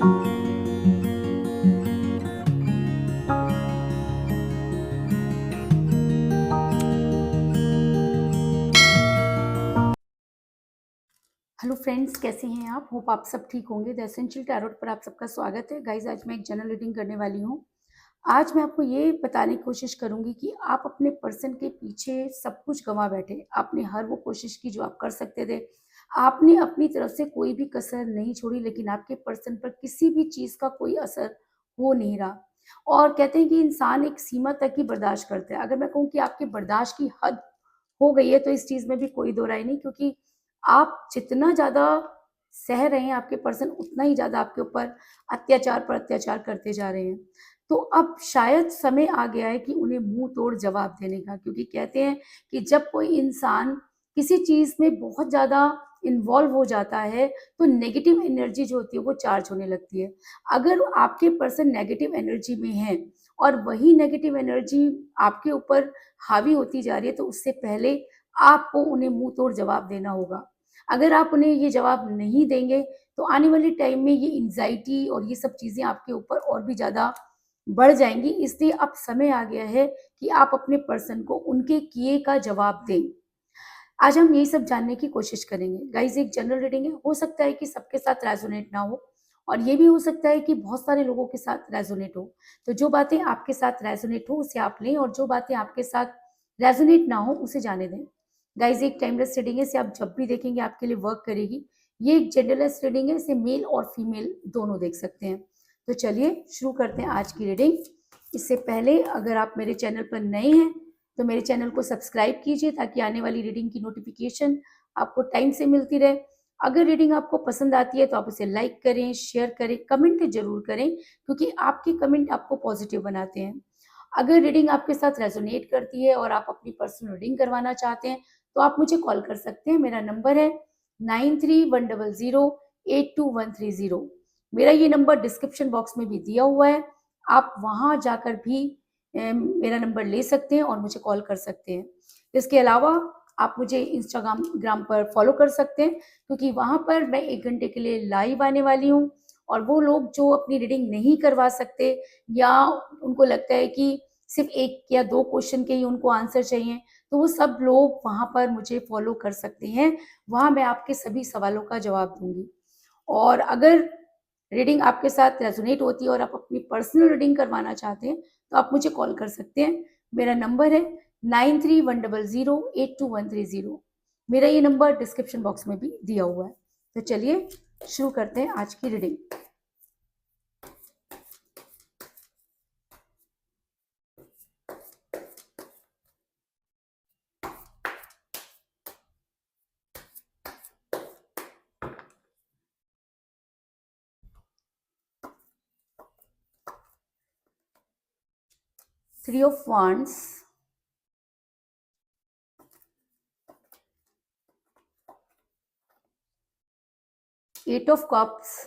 Hello friends, कैसे हैं आप? होप आप सब ठीक होंगे। द एसेंशियल टैरोट पर आप सबका स्वागत है। गाइज, आज मैं एक जनरल रीडिंग करने वाली हूँ। आज मैं आपको ये बताने की कोशिश करूंगी कि आप अपने पर्सन के पीछे सब कुछ गंवा बैठे। आपने हर वो कोशिश की जो आप कर सकते थे। आपने अपनी तरफ से कोई भी कसर नहीं छोड़ी, लेकिन आपके पर्सन पर किसी भी चीज़ का कोई असर हो नहीं रहा। और कहते हैं कि इंसान एक सीमा तक ही बर्दाश्त करता है। अगर मैं कहूँ कि आपके बर्दाश्त की हद हो गई है, तो इस चीज़ में भी कोई दो राय नहीं, क्योंकि आप जितना ज़्यादा सह रहे हैं, आपके पर्सन उतना ही ज़्यादा आपके ऊपर अत्याचार पर अत्याचार करते जा रहे हैं। तो अब शायद समय आ गया है कि उन्हें मुँह तोड़ जवाब देने का, क्योंकि कहते हैं कि जब कोई इंसान किसी चीज़ में बहुत ज़्यादा इन्वॉल्व हो जाता है, तो नेगेटिव एनर्जी जो होती है वो चार्ज होने लगती है। अगर आपके पर्सन नेगेटिव एनर्जी में हैं और वही नेगेटिव एनर्जी आपके ऊपर हावी होती जा रही है, तो उससे पहले आपको उन्हें मुँह तोड़ जवाब देना होगा। अगर आप उन्हें ये जवाब नहीं देंगे, तो आने वाले टाइम में ये एंग्ज़ायटी और ये सब चीज़ें आपके ऊपर और भी ज़्यादा बढ़ जाएँगी। इसलिए अब समय आ गया है कि आप अपने पर्सन को उनके किए का जवाब दें। आज हम यही सब जानने की कोशिश करेंगे। गाइज़, एक जनरल रीडिंग है, हो सकता है कि सबके साथ रेज़ोनेट ना हो, और ये भी हो सकता है कि बहुत सारे लोगों के साथ रेज़ोनेट हो। तो जो बातें आपके साथ रेज़ोनेट हो उसे आप लें, और जो बातें आपके साथ रेज़ोनेट ना हो उसे जाने दें। गाइज़, एक टाइमलेस रीडिंग है, इसे आप जब भी देखेंगे आपके लिए वर्क करेगी। ये एक जेंडरलेस रीडिंग है, इसे मेल और फीमेल दोनों देख सकते हैं। तो चलिए शुरू करते हैं आज की रीडिंग। इससे पहले अगर आप मेरे चैनल पर नए हैं, तो मेरे चैनल को सब्सक्राइब कीजिए, ताकि आने वाली रीडिंग की नोटिफिकेशन आपको टाइम से मिलती रहे। अगर रीडिंग आपको पसंद आती है तो आप उसे लाइक करें, शेयर करें, कमेंट जरूर करें, क्योंकि आपके कमेंट आपको पॉजिटिव बनाते हैं। अगर रीडिंग आपके साथ रेजोनेट करती है और आप अपनी पर्सनल रीडिंग करवाना चाहते हैं, तो आप मुझे कॉल कर सकते हैं। मेरा नंबर है 9310082130। मेरा ये नंबर डिस्क्रिप्शन बॉक्स में भी दिया हुआ है। आप वहां जाकर भी मेरा नंबर ले सकते हैं और मुझे कॉल कर सकते हैं। इसके अलावा आप मुझे इंस्टाग्राम पर फॉलो कर सकते हैं, क्योंकि वहाँ पर मैं 1 घंटे के लिए लाइव आने वाली हूँ। और वो लोग जो अपनी रीडिंग नहीं करवा सकते, या उनको लगता है कि सिर्फ 1 या 2 क्वेश्चन के ही उनको आंसर चाहिए, तो वो सब लोग वहाँ पर मुझे फॉलो कर सकते हैं। वहाँ मैं आपके सभी सवालों का जवाब दूँगी। और अगर रीडिंग आपके साथ रेजोनेट होती है और आप अपनी पर्सनल रीडिंग करवाना चाहते हैं, तो आप मुझे कॉल कर सकते हैं। मेरा नंबर है 9310082130। मेरा ये नंबर डिस्क्रिप्शन बॉक्स में भी दिया हुआ है। तो चलिए शुरू करते हैं आज की reading. Three of Wands, Eight of Cups,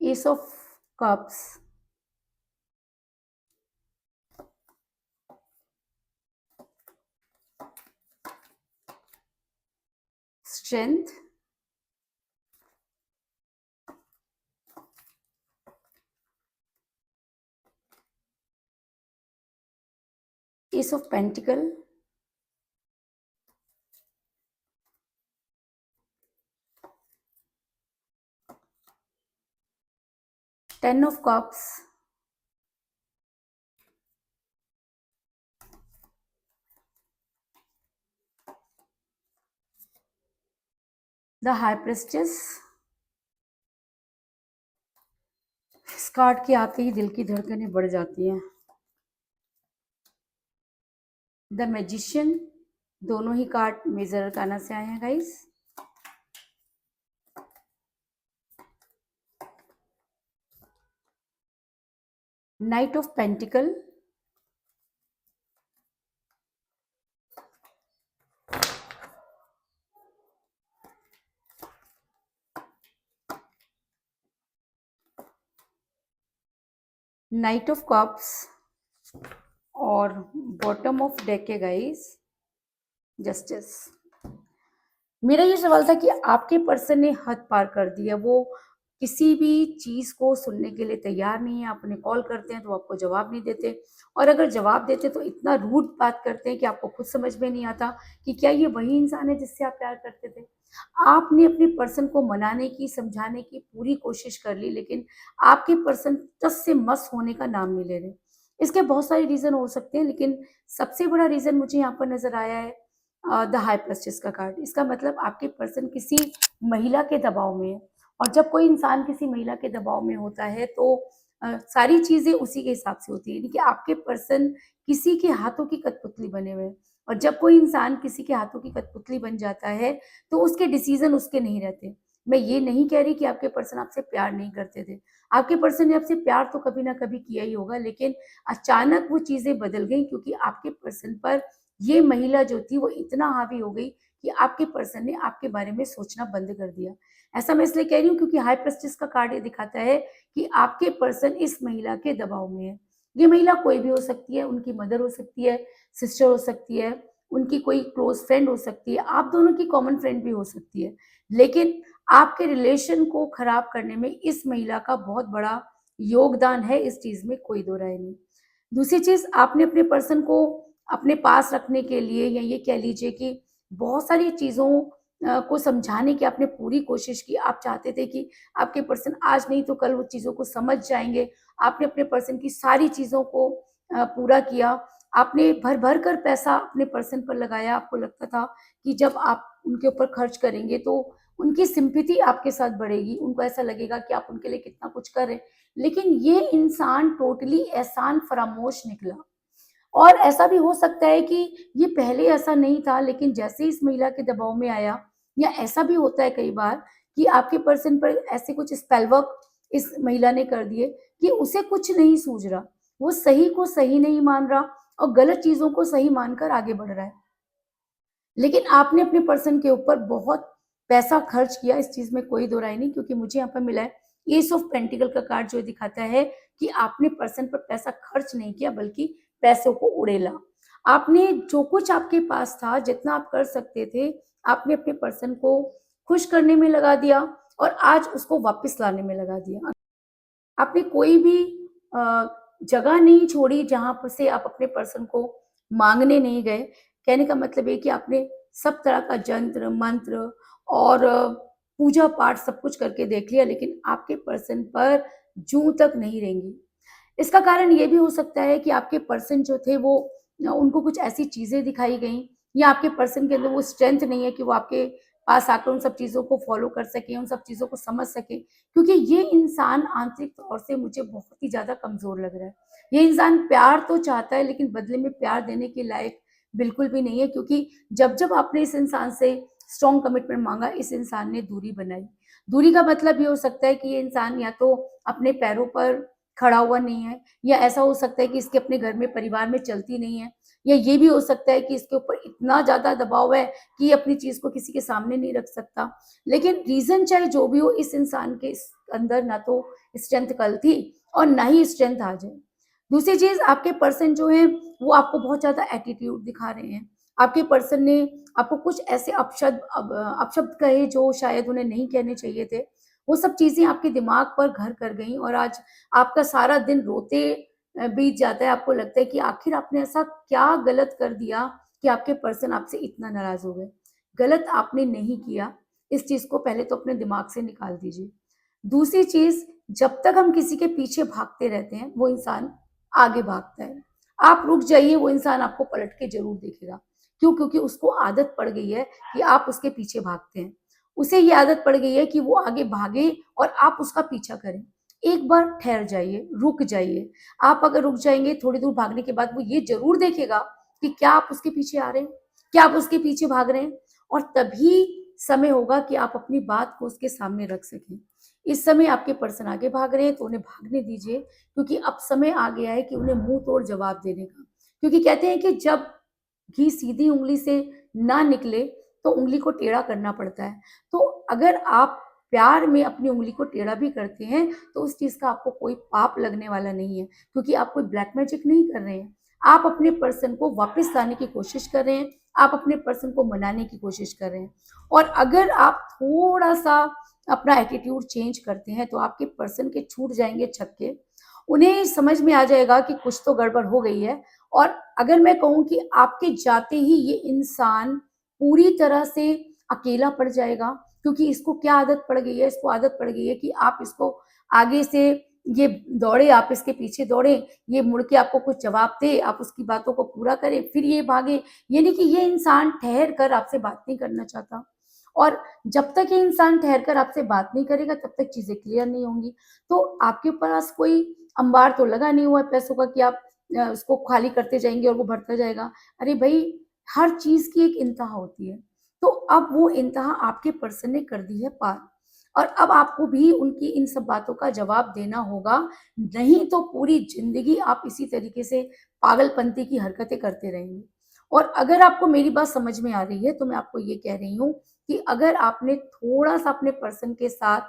Ace of Cups, Strength, Ace of Pentacle, Ten of Cups, the High Priestess। इस कार्ड के आते ही दिल की धड़कनें बढ़ जाती हैं। द मैजिशियन, दोनों ही कार्ड मेजर अरकाना से आए हैं guys. Night of pentacle, night of cups, और बॉटम ऑफ डेक है गाइस जस्टिस। मेरा ये सवाल था कि आपके पर्सन ने हद पार कर दी है, वो किसी भी चीज़ को सुनने के लिए तैयार नहीं है, आप उन्हें कॉल करते हैं तो वो आपको जवाब नहीं देते और अगर जवाब देते तो इतना रूड बात करते हैं कि आपको खुद समझ में नहीं आता कि क्या ये वही इंसान है जिससे आप प्यार करते थे? आपने अपने पर्सन को मनाने की, समझाने की पूरी कोशिश कर ली लेकिन आपके पर्सन टस से मस होने का नाम नहीं ले रहे। इसके बहुत सारे रीज़न हो सकते हैं लेकिन सबसे बड़ा रीज़न मुझे यहाँ पर नज़र आया है द हाई प्रेस्टिज का कार्ड। इसका मतलब आपके पर्सन किसी महिला के दबाव में है और जब कोई इंसान किसी महिला के दबाव में होता है तो सारी चीज़ें उसी के हिसाब से होती है, यानी कि आपके पर्सन किसी के हाथों की कठपुतली बने हुए हैं और जब कोई इंसान किसी के हाथों की कठपुतली बन जाता है तो उसके डिसीजन उसके नहीं रहते। मैं ये नहीं कह रही कि आपके पर्सन आपसे प्यार नहीं करते थे, आपके पर्सन ने आपसे प्यार तो कभी ना कभी किया ही होगा लेकिन अचानक वो चीज़ें बदल गई क्योंकि आपके पर्सन पर ये महिला जो थी वो इतना हावी हो गई कि आपके पर्सन ने आपके बारे में सोचना बंद कर दिया। ऐसा मैं इसलिए कह रही हूँ क्योंकि हाई प्रेस्टिज का कार्ड ये दिखाता है कि आपके पर्सन इस महिला के दबाव में है। ये महिला कोई भी हो सकती है, उनकी मदर हो सकती है, सिस्टर हो सकती है, उनकी कोई क्लोज फ्रेंड हो सकती है, आप दोनों की कॉमन फ्रेंड भी हो सकती है। लेकिन आपके रिलेशन को खराब करने में इस महिला का बहुत बड़ा योगदान है, इस चीज़ में कोई दो राय नहीं। दूसरी चीज़ आपने अपने पर्सन को अपने पास रखने के लिए या ये कह लीजिए कि बहुत सारी चीज़ों को समझाने की आपने पूरी कोशिश की। आप चाहते थे कि आपके पर्सन आज नहीं तो कल वो चीज़ों को समझ जाएँगे। आपने अपने पर्सन की सारी चीज़ों को पूरा किया। आपने भर-भर कर पैसा अपने पर्सन पर लगाया। आपको लगता था कि जब आप उनके ऊपर खर्च करेंगे तो उनकी सिम्पैथी आपके साथ बढ़ेगी। उनको ऐसा लगेगा कि आप उनके लिए कितना कुछ कर रहे हैं। लेकिन ये इंसान टोटली एहसान फरामोश निकला। और ऐसा भी हो सकता है कि ये पहले ऐसा नहीं था लेकिन जैसे ही इस महिला के दबाव में आया या ऐसा भी होता है कई बार कि आपके पर्सन पर ऐसे कुछ स्पेल वर्क इस महिला ने कर दिए कि उसे कुछ नहीं सूझ रहा। वो सही को सही नहीं मान रहा और गलत चीज़ों को सही मानकर आगे बढ़ रहा है। लेकिन आपने अपने पर्सन के ऊपर बहुत पैसा खर्च किया, इस चीज़ में कोई दो राय नहीं क्योंकि मुझे यहाँ पर मिला है एस ऑफ पेंटिकल का कार्ड जो दिखाता है कि आपने पर्सन पर पैसा खर्च नहीं किया बल्कि पैसों को उड़ेला। आपने जो कुछ आपके पास था, जितना आप कर सकते थे, आपने अपने पर्सन को खुश करने में लगा दिया और आज उसको वापस लाने में लगा दिया। आपने कोई भी अ, जगह नहीं छोड़ी जहाँ पर से आप अपने पर्सन को माँगने नहीं गए। कहने का मतलब ये कि आपने सब तरह का जंत्र, मंत्र और पूजा-पाठ सब कुछ करके देख लिया लेकिन आपके पर्सन पर जूँ तक नहीं रेंगी। इसका कारण ये भी हो सकता है कि आपके पर्सन जो थे वो उनको कुछ ऐसी चीज़ें दिखाई गईं या आपके पर्सन के अंदर वो स्ट्रेंथ नहीं है कि वो आपके पास आकर उन सब चीज़ों को फ़ॉलो कर सकें, उन सब चीज़ों को समझ सकें। क्योंकि ये इंसान आंतरिक तौर से मुझे बहुत ही ज़्यादा कमज़ोर लग रहा है। ये इंसान प्यार तो चाहता है लेकिन बदले में प्यार देने के लायक बिल्कुल भी नहीं है क्योंकि जब-जब आपने इस इंसान से स्ट्रॉन्ग कमिटमेंट माँगा, इस इंसान ने दूरी बनाई। दूरी का मतलब ये हो सकता है कि ये इंसान या तो अपने पैरों पर खड़ा हुआ नहीं है या ऐसा हो सकता है कि इसके अपने घर में परिवार में चलती नहीं है या ये भी हो सकता है कि इसके ऊपर इतना ज़्यादा दबाव है कि ये अपनी चीज़ को किसी के सामने नहीं रख सकता। लेकिन रीज़न चाहे जो भी हो इस इंसान के अंदर ना तो स्ट्रेंथ कल थी और ना ही स्ट्रेंथ आज है। दूसरी चीज़ आपके पर्सन जो हैं वो आपको बहुत ज़्यादा एटीट्यूड दिखा रहे हैं। आपके पर्सन ने आपको कुछ ऐसे अपशब्द कहे जो शायद उन्हें नहीं कहने चाहिए थे। वो सब चीज़ें आपके दिमाग पर घर कर गईं और आज आपका सारा दिन रोते बीत जाता है। आपको लगता है कि आखिर आपने ऐसा क्या गलत कर दिया कि आपके पर्सन आपसे इतना नाराज़ हो गए। गलत आपने नहीं किया, इस चीज़ को पहले तो अपने दिमाग से निकाल दीजिए। दूसरी चीज़, जब तक हम किसी के पीछे भागते रहते हैं, वो इंसान आगे भागता है। आप रुक जाइए, वो इंसान आपको पलट के ज़रूर देखेगा। क्यों? क्योंकि उसको आदत पड़ गई है कि आप उसके पीछे भागते हैं। उसे ये आदत पड़ गई है कि वो आगे भागे और आप उसका पीछा करें। एक बार ठहर जाइए, रुक जाइए। आप अगर रुक जाएँगे, थोड़ी दूर भागने के बाद वो ये ज़रूर देखेगा कि क्या आप उसके पीछे आ रहे हैं? क्या आप उसके पीछे भाग रहे हैं? और तभी समय होगा कि आप अपनी बात को उसके सामने रख सकें। इस समय आपके पर्सन आगे भाग रहे हैं तो उन्हें भागने दीजिए क्योंकि अब समय आ गया है कि उन्हें मुँह तोड़ जवाब देने का। क्योंकि कहते हैं कि जब घी सीधी उँगली से ना निकले तो उँगली को टेढ़ा करना पड़ता है। तो अगर आप प्यार में अपनी उँगली को टेढ़ा भी करते हैं तो उस चीज़ का आपको कोई पाप लगने वाला नहीं है क्योंकि आप कोई ब्लैक मैजिक नहीं कर रहे हैं। आप अपने पर्सन को वापस लाने की कोशिश कर रहे हैं। आप अपने पर्सन को मनाने की कोशिश कर रहे हैं। और अगर आप थोड़ा सा अपना एटीट्यूड चेंज करते हैं तो आपके पर्सन के छूट जाएंगे छक्के। उन्हें समझ में आ जाएगा कि कुछ तो गड़बड़ हो गई है। और अगर मैं कहूँ कि आपके जाते ही ये इंसान पूरी तरह से अकेला पड़ जाएगा, क्योंकि इसको क्या आदत पड़ गई है, इसको आदत पड़ गई है कि आप इसको आगे से ये दौड़े, आप इसके पीछे दौड़े, ये मुड़ के आपको कुछ जवाब दे, आप उसकी बातों को पूरा करें, फिर ये भागे। ये नहीं कि ये इंसान ठहर कर आपसे बात नहीं करना चाहता। और जब तक ये इंसान ठहर कर आपसे बात नहीं करेगा तब तक चीजें क्लियर नहीं होंगी। तो आपके पास कोई अंबार तो लगा नहीं हुआ है पैसों का कि आप उसको खाली करते जाएंगे और वो बढ़ता जाएगा। अरे भाई, हर चीज की एक इंतहा होती है। तो अब वो इंतहा आपके पर्सन ने कर दी है पार, और अब आपको भी उनकी इन सब बातों का जवाब देना होगा। नहीं तो पूरी जिंदगी आप इसी तरीके से पागलपंती की हरकतें करते रहेंगे। और अगर आपको मेरी बात समझ में आ रही है तो मैं आपको ये कह रही हूँ कि अगर आपने थोड़ा सा अपने पर्सन के साथ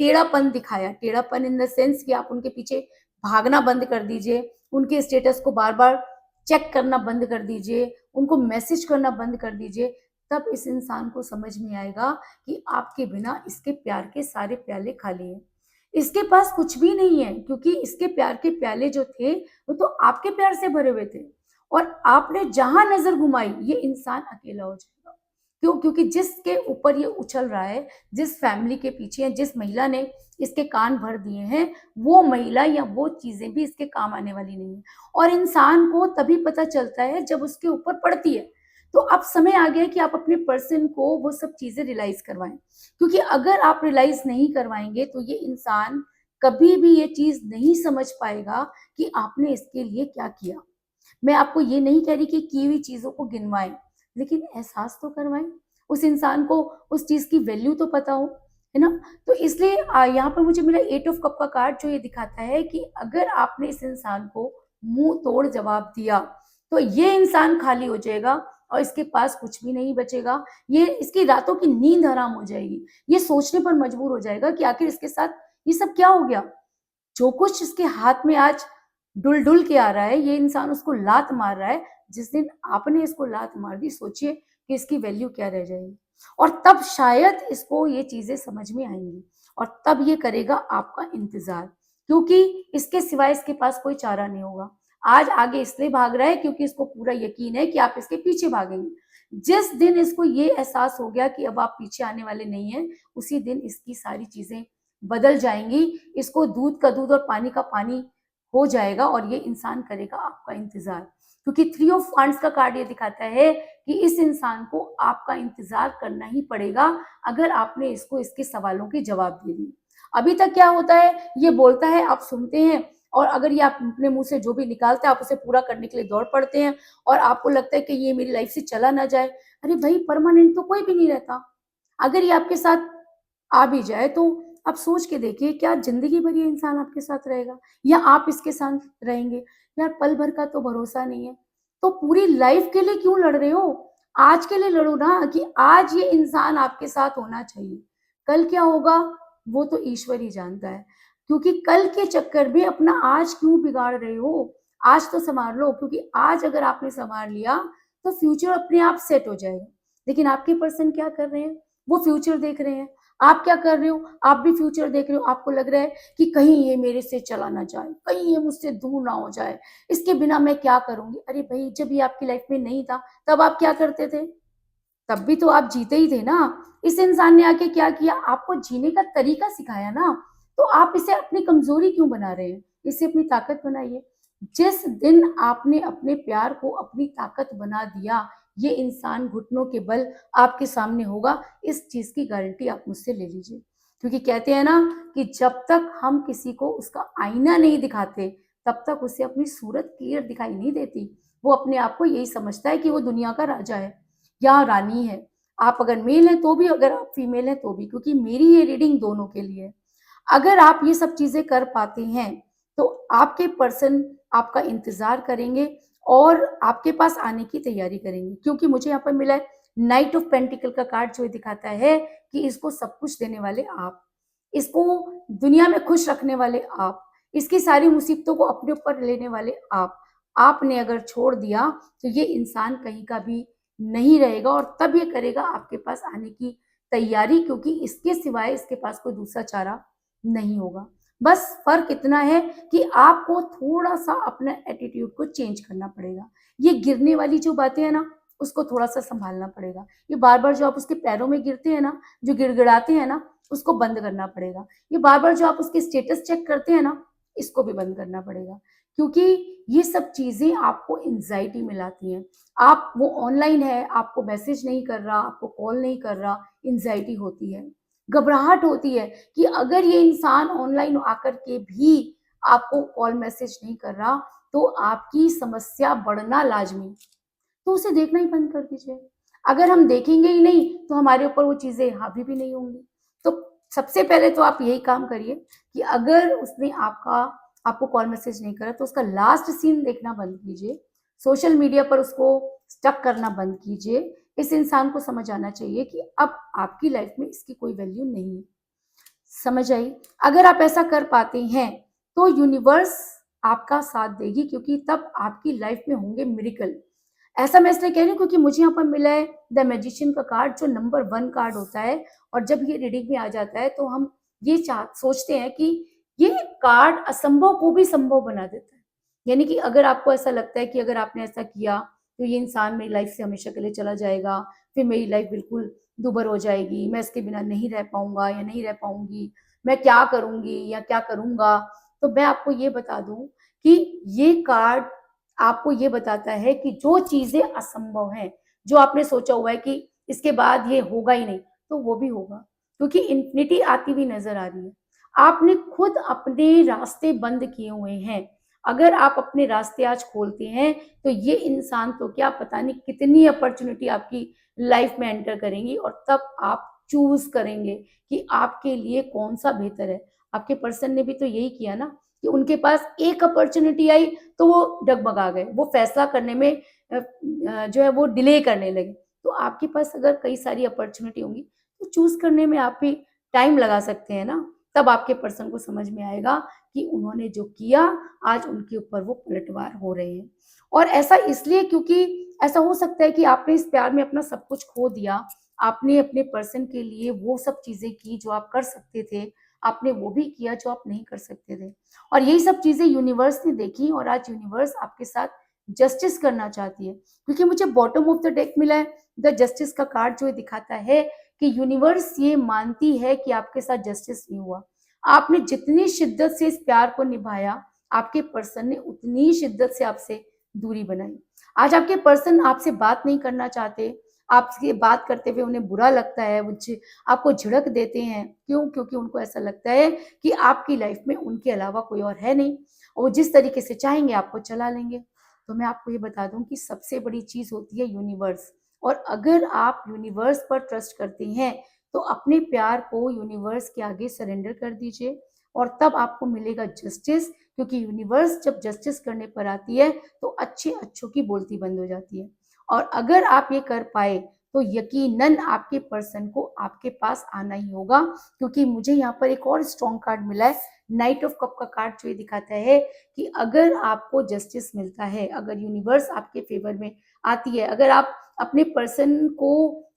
टेढ़ापन दिखाया, टेढ़ापन इन द सेंस कि आप उनके पीछे भागना बंद कर दीजिए, उनके स्टेटस को बार बार चेक करना बंद कर दीजिए, उनको मैसेज करना बंद कर दीजिए, तब इस इंसान को समझ में आएगा कि आपके बिना इसके प्यार के सारे प्याले खाली हैं। इसके पास कुछ भी नहीं है, क्योंकि इसके प्यार के प्याले जो थे वो तो आपके प्यार से भरे हुए थे। और आपने जहां नजर घुमाई ये इंसान अकेला हो जाएगा। क्यों? क्योंकि जिसके ऊपर ये उछल रहा है, जिस फैमिली के पीछे, जिस महिला ने इसके कान भर दिए हैं, वो महिला या वो चीजें भी इसके काम आने वाली नहीं है। और इंसान को तभी पता चलता है जब उसके ऊपर पड़ती है। तो अब समय आ गया है कि आप अपने पर्सन को वो सब चीजें रियलाइज करवाएं, क्योंकि अगर आप रियलाइज नहीं करवाएंगे तो ये इंसान कभी भी ये चीज नहीं समझ पाएगा कि आपने इसके लिए क्या किया। मैं आपको ये नहीं कह रही कि की हुई चीजों को गिनवाएं, लेकिन एहसास तो करवाएं। उस इंसान को उस चीज की वैल्यू तो पता हो, है ना? तो इसलिए यहाँ पर मुझे मेरा 8 ऑफ कप का कार्ड जो ये दिखाता है कि अगर आपने इस इंसान को मुंह तोड़ जवाब दिया तो ये इंसान खाली हो जाएगा और इसके पास कुछ भी नहीं बचेगा। ये इसकी रातों की नींद हराम हो जाएगी। ये सोचने पर मजबूर हो जाएगा कि आखिर इसके साथ ये सब क्या हो गया। जो कुछ इसके हाथ में आज डुल डुल के आ रहा है, ये इंसान उसको लात मार रहा है। जिस दिन आपने इसको लात मार दी, सोचिए कि इसकी वैल्यू क्या रह जाएगी। और तब शायद इसको ये चीजें समझ में आएंगी, और तब ये करेगा आपका इंतजार, क्योंकि इसके सिवाय इसके पास कोई चारा नहीं होगा। आज आगे इसलिए भाग रहा है क्योंकि इसको पूरा यकीन है कि आप इसके पीछे भागेंगे। जिस दिन इसको ये एहसास हो गया कि अब आप पीछे आने वाले नहीं हैं, उसी दिन इसकी सारी चीजें बदल जाएंगी। इसको दूध का दूध और पानी का पानी हो जाएगा और ये इंसान करेगा आपका इंतजार, क्योंकि 3 ऑफ वांड्स का कार्ड ये दिखाता है कि इस इंसान को आपका इंतजार करना ही पड़ेगा अगर आपने इसको इसके सवालों के जवाब दे दिए। अभी तक क्या होता है, ये बोलता है, आप सुनते हैं, और अगर ये आप अपने मुंह से जो भी निकालते हैं आप उसे पूरा करने के लिए दौड़ पड़ते हैं, और आपको लगता है कि ये मेरी लाइफ से चला ना जाए। अरे भाई, परमानेंट तो कोई भी नहीं रहता। अगर ये आपके साथ आ भी जाए तो आप सोच के देखिए, क्या जिंदगी भर ये इंसान आपके साथ रहेगा या आप इसके साथ रहेंगे? यार, पल भर का तो भरोसा नहीं है। तो पूरी लाइफ के लिए क्यों लड़ रहे हो? आज के लिए लड़ो ना, कि आज ये इंसान आपके साथ होना चाहिए। कल क्या होगा वो तो ईश्वर ही जानता है। क्योंकि कल के चक्कर में अपना आज क्यों बिगाड़ रहे हो? आज तो संभाल लो, क्योंकि आज अगर आपने संभाल लिया तो फ्यूचर अपने आप सेट हो जाएगा। लेकिन आपके पर्सन क्या कर रहे हैं? वो फ्यूचर देख रहे हैं। आप क्या कर रहे हो? आप भी फ्यूचर देख रहे हो। आपको लग रहा है कि कहीं ये मेरे से चला ना जाए, कहीं ये मुझसे दूर ना हो जाए, इसके बिना मैं क्या करूंगी। अरे भाई, जब ये आपकी लाइफ में नहीं था तब आप क्या करते थे? तब भी तो आप जीते ही थे ना। इस इंसान ने आके क्या किया? आपको जीने का तरीका सिखाया ना। तो आप इसे अपनी कमजोरी क्यों बना रहे हैं? इसे अपनी ताकत बनाइए। जिस दिन आपने अपने प्यार को अपनी ताकत बना दिया, ये इंसान घुटनों के बल आपके सामने होगा। इस चीज की गारंटी आप मुझसे ले लीजिए। क्योंकि कहते हैं ना कि जब तक हम किसी को उसका आईना नहीं दिखाते तब तक उसे अपनी सूरत क्लियर दिखाई नहीं देती। वो अपने आप को यही समझता है कि वो दुनिया का राजा है या रानी है। आप अगर मेल हैं तो भी, अगर आप फीमेल हैं तो भी, क्योंकि मेरी ये रीडिंग दोनों के लिए है। अगर आप ये सब चीजें कर पाते हैं तो आपके पर्सन आपका इंतजार करेंगे और आपके पास आने की तैयारी करेंगे। क्योंकि मुझे यहाँ पर मिला है नाइट ऑफ पेंटिकल का कार्ड, जो दिखाता है कि इसको सब कुछ देने वाले आप, इसको दुनिया में खुश रखने वाले आप, इसकी सारी मुसीबतों को अपने ऊपर लेने वाले आप। आपने अगर छोड़ दिया तो ये इंसान कहीं का भी नहीं रहेगा और तब ये करेगा आपके पास आने की तैयारी, क्योंकि इसके सिवाय इसके पास कोई दूसरा चारा नहीं होगा। बस फ़र्क इतना है कि आपको थोड़ा-सा अपना एटीट्यूड को चेंज करना पड़ेगा। ये गिरने वाली जो बातें हैं ना, उसको थोड़ा-सा सँभालना पड़ेगा। ये बार-बार जो आप उसके पैरों में गिरते हैं ना, जो गिड़गिड़ाते हैं ना, उसको बंद करना पड़ेगा। ये बार-बार जो आप उसके स्टेटस चेक करते हैं ना, इसको भी बंद करना पड़ेगा। क्योंकि ये सब चीज़ें आपको एंग्ज़ायटी में लाती हैं। आप वो ऑनलाइन है, आपको मैसेज नहीं कर रहा, आपको कॉल नहीं कर रहा, एंग्ज़ायटी होती है। घबराहट होती है कि अगर ये इंसान ऑनलाइन आकर के भी आपको कॉल मैसेज नहीं कर रहा, तो आपकी समस्या बढ़ना लाज़मी। तो उसे देखना ही बंद कर दीजिए। अगर हम देखेंगे ही नहीं, तो हमारे ऊपर वो चीज़ें हावी भी नहीं होंगी। तो सबसे पहले तो आप यही काम करिए कि अगर उसने आपको कॉल मैसेज नहीं करा, तो उसका लास्ट सीन देखना बंद कीजिए। सोशल मीडिया पर उसको स्टक करना बंद कीजिए। इस इंसान को समझ आना चाहिए कि अब आपकी लाइफ़ में इसकी कोई वैल्यू नहीं है। समझ आई? अगर आप ऐसा कर पाते हैं, तो यूनिवर्स आपका साथ देगी, क्योंकि तब आपकी लाइफ़ में होंगे मिरेकल। ऐसा मैं इसलिए कह रही हूँ क्योंकि मुझे यहाँ पर मिला है द मैजिशियन का कार्ड, जो नंबर 1 कार्ड होता है, और जब ये रीडिंग में आ जाता है तो हम ये सोचते हैं कि ये कार्ड असंभव को भी संभव बना देता है। यानी कि अगर आपको ऐसा लगता है कि अगर आपने ऐसा किया तो ये इंसान मेरी लाइफ से हमेशा के लिए चला जाएगा, फिर मेरी लाइफ बिल्कुल दुभर हो जाएगी, मैं इसके बिना नहीं रह पाऊँगा या नहीं रह पाऊँगी, मैं क्या करूँगी या क्या करूँगा? तो मैं आपको ये बता दूँ कि ये कार्ड आपको ये बताता है कि जो चीज़ें असंभव हैं, जो आपने सोचा हुआ है कि इसके बाद ये होगा ही नहीं, तो वो भी होगा, क्योंकि इन्फिनिटी आती हुई नज़र आ रही है। आपने खुद अपने रास्ते बंद किए हुए हैं। अगर आप अपने रास्ते आज खोलते हैं, तो ये इंसान तो क्या पता नहीं कितनी अपॉर्च्युनिटी आपकी लाइफ में एंटर करेंगी, और तब आप चूज़ करेंगे कि आपके लिए कौन-सा बेहतर है। आपके पर्सन ने भी तो यही किया ना कि उनके पास एक अपॉर्च्युनिटी आई तो वो डगमगा गए, वो फैसला करने में जो है वो डिले करने लगे। तो आपके पास अगर कई सारी अपॉर्च्युनिटी होंगी, तो चूज़ करने में आप भी टाइम लगा सकते हैं ना, तब आपके पर्सन को समझ में आएगा कि उन्होंने जो किया, आज उनके ऊपर वो पलटवार हो रहे हैं। और ऐसा इसलिए क्योंकि ऐसा हो सकता है कि आपने इस प्यार में अपना सब कुछ खो दिया, आपने अपने पर्सन के लिए वो सब चीज़ें की जो आप कर सकते थे, आपने वो भी किया जो आप नहीं कर सकते थे। और यही सब चीज़ें यूनिवर्स ने देखी, और आज यूनिवर्स आपके साथ जस्टिस करना चाहती है, क्योंकि मुझे बॉटम ऑफ द डेक मिला है, द जस्टिस का कार्ड, जो ये दिखाता है कि यूनिवर्स ये मानती है कि आपके साथ जस्टिस नहीं हुआ। आपने जितनी शिद्दत से इस प्यार को निभाया, आपके पर्सन ने उतनी ही शिद्दत से आपसे दूरी बनाई। आज आपके पर्सन आपसे बात नहीं करना चाहते, आपसे बात करते हुए उन्हें बुरा लगता है, वो आपको झिड़क देते हैं। क्यों? क्योंकि उनको ऐसा लगता है कि आपकी लाइफ में उनके अलावा कोई और है नहीं, और वो जिस तरीके से चाहेंगे आपको चला लेंगे। तो मैं आपको ये बता दूँ कि सबसे बड़ी चीज़ होती है यूनिवर्स, और अगर आप यूनिवर्स पर ट्रस्ट करते हैं, तो अपने प्यार को यूनिवर्स के आगे सरेंडर कर दीजिए, और तब आपको मिलेगा जस्टिस, क्योंकि यूनिवर्स जब जस्टिस करने पर आती है, तो अच्छे अच्छों की बोलती बंद हो जाती है। और अगर आप ये कर पाए, तो यकीनन आपके पर्सन को आपके पास आना ही होगा, क्योंकि मुझे यहाँ पर एक और स्ट्रॉन्ग कार्ड मिला है, नाइट ऑफ कप का कार्ड, जो ये दिखाता है कि अगर आपको जस्टिस मिलता है, अगर यूनिवर्स आपके फेवर में आती है, अगर आप अपने पर्सन को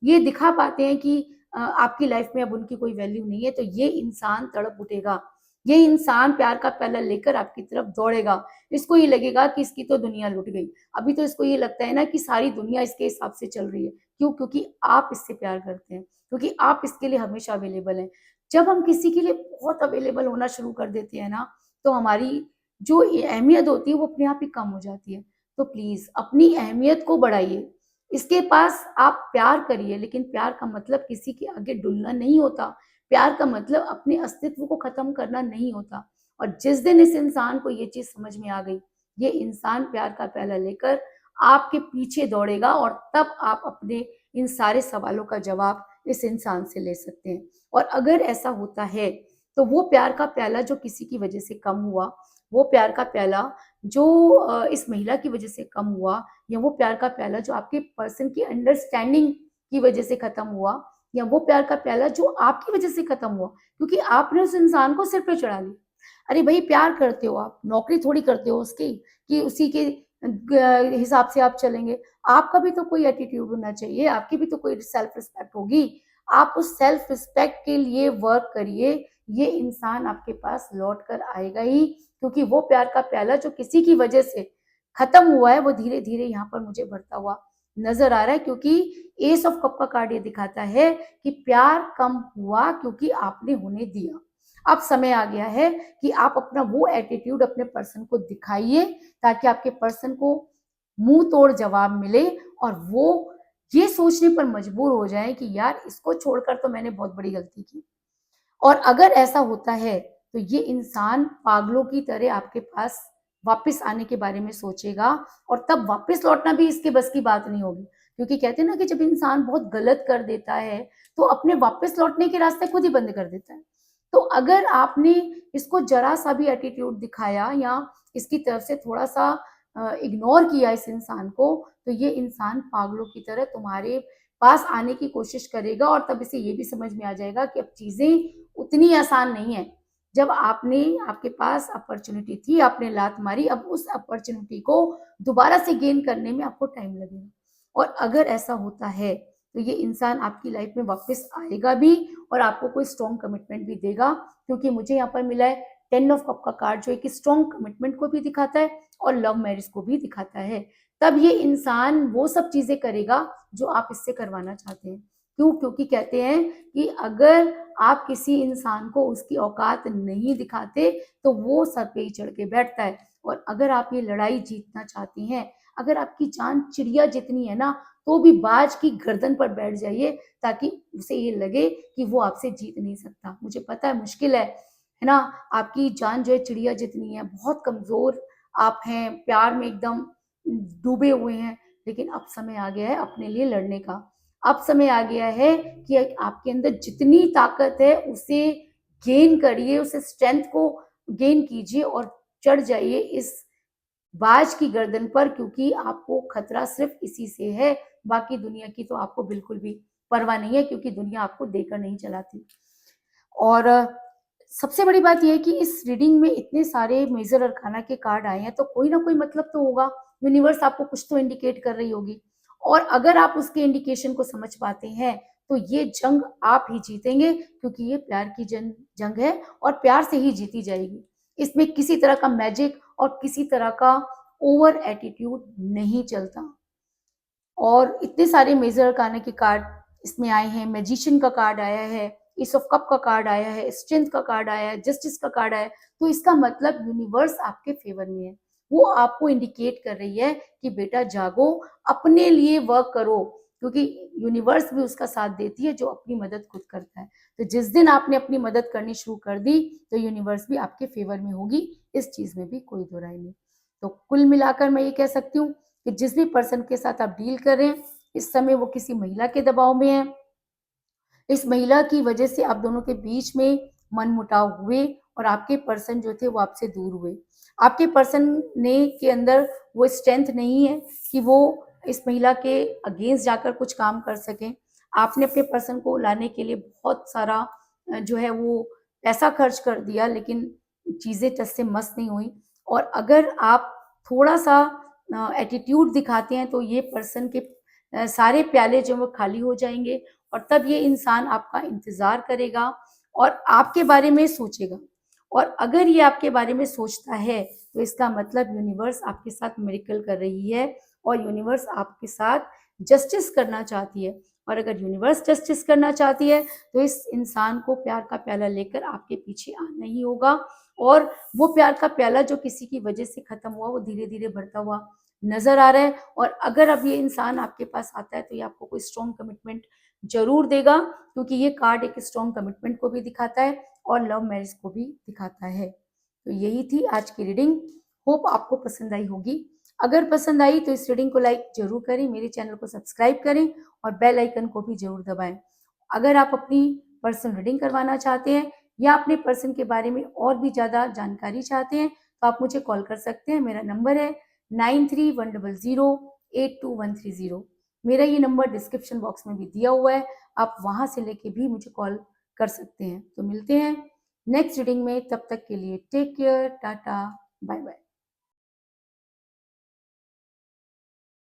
ये दिखा पाते हैं कि आपकी लाइफ में अब उनकी कोई वैल्यू नहीं है, तो ये इंसान तड़प उठेगा। ये इंसान प्यार का प्याला लेकर आपकी तरफ दौड़ेगा। इसको ये लगेगा कि इसकी तो दुनिया लुट गई। अभी तो इसको ये लगता है ना कि सारी दुनिया इसके हिसाब से चल रही है। क्यों? क्योंकि आप इससे प्यार करते हैं, क्योंकि आप इसके लिए हमेशा अवेलेबल हैं। जब हम किसी के लिए बहुत अवेलेबल होना शुरू कर देते हैं ना, तो हमारी जो अहमियत होती है वो अपने आप ही कम हो जाती है। तो प्लीज़ अपनी अहमियत को बढ़ाइए। इसके पास आप प्यार करिए, लेकिन प्यार का मतलब किसी के आगे डुलना नहीं होता। प्यार का मतलब अपने अस्तित्व को खत्म करना नहीं होता। और जिस दिन इस इंसान को ये चीज़ समझ में आ गई, ये इंसान प्यार का प्याला लेकर आपके पीछे दौड़ेगा, और तब आप अपने इन सारे सवालों का जवाब इस इंसान से ले सकते हैं। और अगर ऐसा होता है, तो वो प्यार का प्याला जो किसी की वजह से कम हुआ, वो प्यार का प्याला जो इस महिला की वजह से कम हुआ, या वो प्यार का प्याला जो आपके पर्सन की अंडरस्टैंडिंग की वजह से खत्म हुआ, या वो प्यार का प्याला जो आपकी वजह से खत्म हुआ, क्योंकि आपने उस इंसान को सिर पे चढ़ा लिया। अरे भई, प्यार करते हो आप, नौकरी थोड़ी करते हो उसकी कि उसी के हिसाब से आप चलेंगे। आपका भी तो कोई एटीट्यूड होना चाहिए, आपकी भी तो कोई सेल्फ रिस्पेक्ट होगी। आप उस सेल्फ रिस्पेक्ट के लिए वर्क करिए, ये इंसान आपके पास लौट कर आएगा ही, क्योंकि वो प्यार का प्याला जो किसी की वजह से खत्म हुआ है, वो धीरे धीरे यहाँ पर मुझे बढ़ता हुआ नजर आ रहा है, क्योंकि एस ऑफ कप का कार्ड ये दिखाता है कि प्यार कम हुआ क्योंकि आपने होने दिया। अब समय आ गया है कि आप अपना वो एटीट्यूड अपने पर्सन को दिखाइए, ताकि आपके पर्सन को मुंह तोड़ जवाब मिले और वो ये सोचने पर मजबूर हो जाए कि यार इसको छोड़कर तो मैंने बहुत बड़ी गलती की। और अगर ऐसा होता है तो ये इंसान पागलों की तरह आपके पास वापस आने के बारे में सोचेगा, और तब वापस लौटना भी इसके बस की बात नहीं होगी, क्योंकि कहते हैं ना कि जब इंसान बहुत गलत कर देता है तो अपने वापस लौटने के रास्ते खुद ही बंद कर देता है। तो अगर आपने इसको जरा सा भी एटीट्यूड दिखाया या इसकी तरफ से थोड़ा सा इग्नोर किया इस इंसान को, तो ये इंसान पागलों की तरह तुम्हारे पास आने की कोशिश करेगा, और तब इसे ये भी समझ में आ जाएगा कि अब चीजें उतनी आसान नहीं है। जब आपके पास अपॉर्चुनिटी थी, आपने लात मारी, अब उस अपॉर्चुनिटी को दोबारा से गेन करने में आपको टाइम लगेगा। और अगर ऐसा होता है तो ये इंसान आपकी लाइफ में वापस आएगा भी, और आपको कोई स्ट्रॉन्ग कमिटमेंट भी देगा, क्योंकि मुझे यहाँ पर मिला है 10 ऑफ कप का कार्ड, जो एक स्ट्रॉन्ग कमिटमेंट को भी दिखाता है और लव मैरिज को भी दिखाता है। तब ये इंसान वो सब चीजें करेगा जो आप इससे करवाना चाहते हैं। क्यों? क्योंकि कहते हैं कि अगर आप किसी इंसान को उसकी औकात नहीं दिखाते तो वो सर पे ही चढ़ के बैठता है। और अगर आप ये लड़ाई जीतना चाहती हैं, अगर आपकी जान चिड़िया जितनी है ना, तो भी बाज की गर्दन पर बैठ जाइए, ताकि उसे ये लगे कि वो आपसे जीत नहीं सकता। मुझे पता है मुश्किल है ना? आपकी जान जो है चिड़िया जितनी है, बहुत कमजोर आप हैं, प्यार में एकदम डूबे हुए हैं, लेकिन अब समय आ गया है अपने लिए लड़ने का। अब समय आ गया है कि आपके अंदर जितनी ताकत है उसे गेन करिए, उसे स्ट्रेंथ को गेन कीजिए और चढ़ जाइए इस बाज की गर्दन पर, क्योंकि आपको खतरा सिर्फ इसी से है। बाकी दुनिया की तो आपको बिल्कुल भी परवाह नहीं है, क्योंकि दुनिया आपको देकर नहीं चलाती। और सबसे बड़ी बात यह है कि इस रीडिंग में इतने सारे मेजर अरकाना के कार्ड आए हैं, तो कोई ना कोई मतलब तो होगा। यूनिवर्स आपको कुछ तो इंडिकेट कर रही होगी, और अगर आप उसके इंडिकेशन को समझ पाते हैं तो ये जंग आप ही जीतेंगे, क्योंकि ये प्यार की जंग है और प्यार से ही जीती जाएगी। इसमें किसी तरह का मैजिक और किसी तरह का ओवर एटीट्यूड नहीं चलता। और इतने सारे मेजर अरकाना के कार्ड इसमें आए हैं। मैजिशियन का कार्ड आया है, एस ऑफ कप का कार्ड आया है, स्ट्रेंथ का कार्ड आया है, जस्टिस का कार्ड आया है। तो इसका मतलब यूनिवर्स आपके फेवर में है। वो आपको इंडिकेट कर रही है कि बेटा जागो, अपने लिए वर्क करो, क्योंकि यूनिवर्स भी उसका साथ देती है जो अपनी मदद खुद करता है। तो जिस दिन आपने अपनी मदद करनी शुरू कर दी तो यूनिवर्स भी आपके फेवर में होगी, इस चीज में भी कोई दो राय नहीं। तो कुल मिलाकर मैं ये कह सकती हूँ कि जिस भी पर्सन के साथ आप डील कर रहे हैं, इस समय वो किसी महिला के दबाव में है। इस महिला की वजह से आप दोनों के बीच में मनमुटाव हुए, और आपके पर्सन जो थे वो आपसे दूर हुए। आपके पर्सन ने के अंदर वो स्ट्रेंथ नहीं है कि वो इस महिला के अगेंस्ट जाकर कुछ काम कर सकें। आपने अपने पर्सन को लाने के लिए बहुत सारा जो है वो पैसा खर्च कर दिया, लेकिन चीज़ें टस से मस नहीं हुई। और अगर आप थोड़ा-सा एटीट्यूड दिखाते हैं तो ये पर्सन के सारे प्याले जो हैं वो खाली हो जाएँगे, और तब ये इंसान आपका इंतज़ार करेगा और आपके बारे में सोचेगा। और अगर ये आपके बारे में सोचता है तो इसका मतलब यूनिवर्स आपके साथ मिरेकल कर रही है, और यूनिवर्स आपके साथ जस्टिस करना चाहती है। और अगर यूनिवर्स जस्टिस करना चाहती है तो इस इंसान को प्यार का प्याला लेकर आपके पीछे आना ही होगा, और वो प्यार का प्याला जो किसी की वजह से खत्म हुआ वो धीरे-धीरे बढ़ता हुआ नज़र आ रहा है। और अगर अब ये इंसान आपके पास आता है तो ये आपको कोई स्ट्रॉन्ग कमिटमेंट ज़रूर देगा, क्योंकि ये कार्ड एक स्ट्रॉन्ग कमिटमेंट को भी दिखाता है और लव मैरिज को भी दिखाता है। तो यही थी आज की रीडिंग। होप आपको पसंद आई होगी। अगर पसंद आई तो इस रीडिंग को लाइक ज़रूर करें, मेरे चैनल को सब्सक्राइब करें और बेल आइकन को भी ज़रूर दबाएँ। अगर आप अपनी पर्सनल रीडिंग करवाना चाहते हैं या अपने पर्सन के बारे में और भी ज़्यादा जानकारी चाहते हैं, तो आप मुझे कॉल कर सकते हैं। मेरा नंबर है 9310082130। मेरा ये नंबर डिस्क्रिप्शन बॉक्स में भी दिया हुआ है, आप वहाँ से लेके भी मुझे कॉल कर सकते हैं। तो मिलते हैं नेक्स्ट रीडिंग में, तब तक के लिए take care, tata, bye bye.